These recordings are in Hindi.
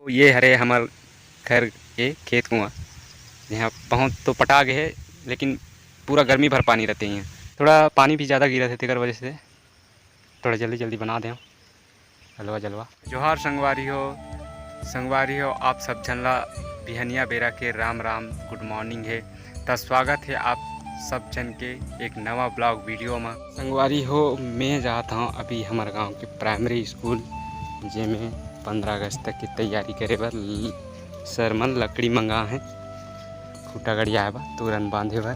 ये हरे हमार घर के खेत कुआँ यहाँ बहुत तो पटा गए है, लेकिन पूरा गर्मी भर पानी रहते हैं। थोड़ा पानी भी ज़्यादा गिरा थे तेकर वजह से थोड़ा जल्दी जल्दी बना दें हलवा जलवा। जोहार संगवारी हो आप सब जनला बिहनिया बेरा के राम राम गुड मॉर्निंग है। तो स्वागत है आप सब जन के एक नवा ब्लॉग वीडियो में। संगवारी हो मैं जाता हूँ अभी हमारे गांव के प्राइमरी स्कूल जिसमें 15 अगस्त तक की तैयारी करे बर सर मन लकड़ी मंगा है, खूटा गड़िया है बा तुरंत बांधे बर।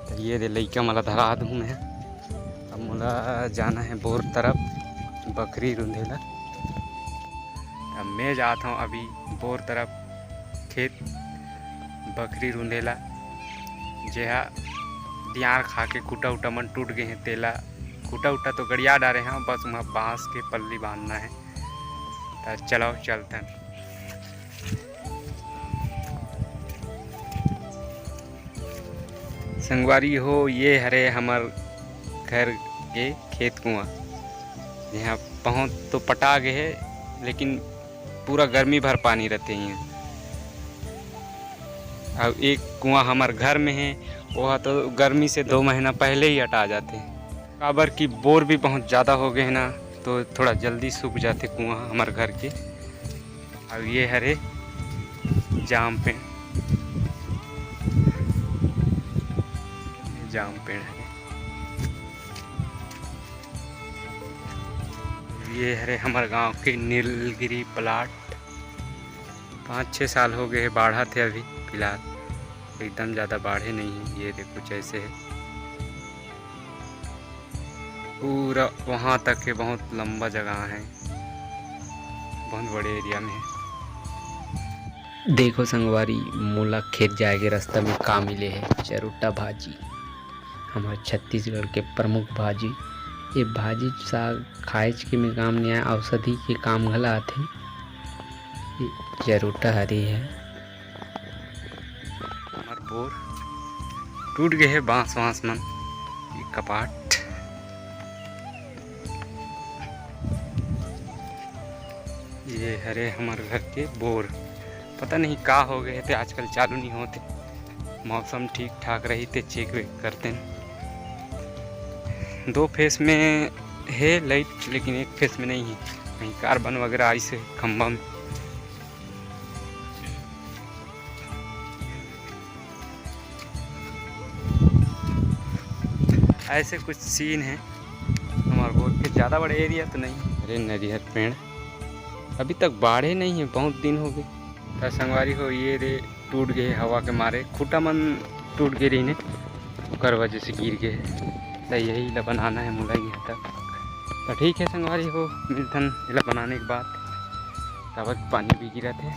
तो ये दे लइका मला धरा दूँ मैं। अब मोला जाना है बोर तरफ बकरी रुंधेला। अब मैं जाता हूँ अभी बोर तरफ खेत बकरी रुंधेला। जेहा दियार खा के खूटा उटा मन टूट गए हैं, तेला खूटा उटा तो गड़िया डाले हैं, बस वहाँ बांस के पल्ली बांधना है। तो चलो चलते हैं। संगवारी हो ये हरे हमार घर के खेत कुआँ यहाँ बहुत तो पटा गए है, लेकिन पूरा गर्मी भर पानी रहते हैं। अब एक कुआँ हमार घर में है, वह तो गर्मी से 2 महीना पहले ही हटा जाते हैं। काबर की बोर भी बहुत ज़्यादा हो गए हैं ना, तो थोड़ा जल्दी सूख जाते कुआँ हमारे घर के। अब ये हरे जाम पेड़ है, ये हरे हमारे गांव के नीलगिरी प्लाट। 5-6 साल हो गए बाढ़ा थे, अभी फिलहाल एकदम ज़्यादा बाढ़े नहीं है। ये देखो कैसे है, पूरा वहाँ तक है, बहुत लंबा जगह है, बहुत बड़े एरिया में है। देखो संगवारी मोला खेत जाए के रास्ता में का मिले है चरुटा भाजी, हमारे छत्तीसगढ़ के प्रमुख भाजी। ये भाजी साग खाएज के में काम नहीं आए, औषधि के काम घला आथे। ये चरुटा हरी है। हमार बोर टूट गए है, बांस वांस मन ये कपाट। ये हरे हमारे घर के बोर पता नहीं का हो गए थे, आजकल चालू नहीं होते। मौसम ठीक ठाक रही थे चेक वेक करते हैं। 2 फेस में है लाइट, लेकिन 1 फेस में नहीं है। कहीं कार्बन वगैरह आई से खंबा में। ऐसे कुछ सीन है हमारे बोर के। ज़्यादा बड़े एरिया तो नहीं। अरे नरियर पेड़ अभी तक बाढ़े नहीं है, बहुत दिन हो गए। तो संगवारी हो ये रे टूट गए हवा के मारे, खूटा मन टूट गए रही ने, ओकर वजह से गिर गए। तो यही ला बनाना है मुला यहाँ तक। तो ठीक है संगवारी हो मिलथन इला बनाने के बाद। तब पानी भी गिरा थे।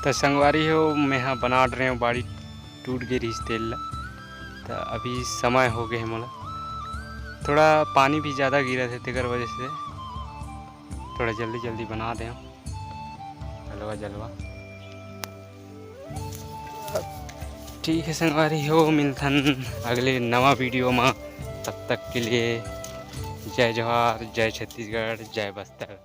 तो संगवारी हो मैं यहाँ बना रहे हूँ, बाड़ी टूट गई रही तेल ला। तो अभी समय हो गए है मोला, थोड़ा पानी भी ज़्यादा गिरा थे तेकर वजह से थोड़ा जल्दी जल्दी बना दें हलवा जलवा। ठीक है संगवारी हो मिलथन अगले नवा वीडियो में। तब तक के लिए जय जोहार, जय छत्तीसगढ़, जय बस्तर।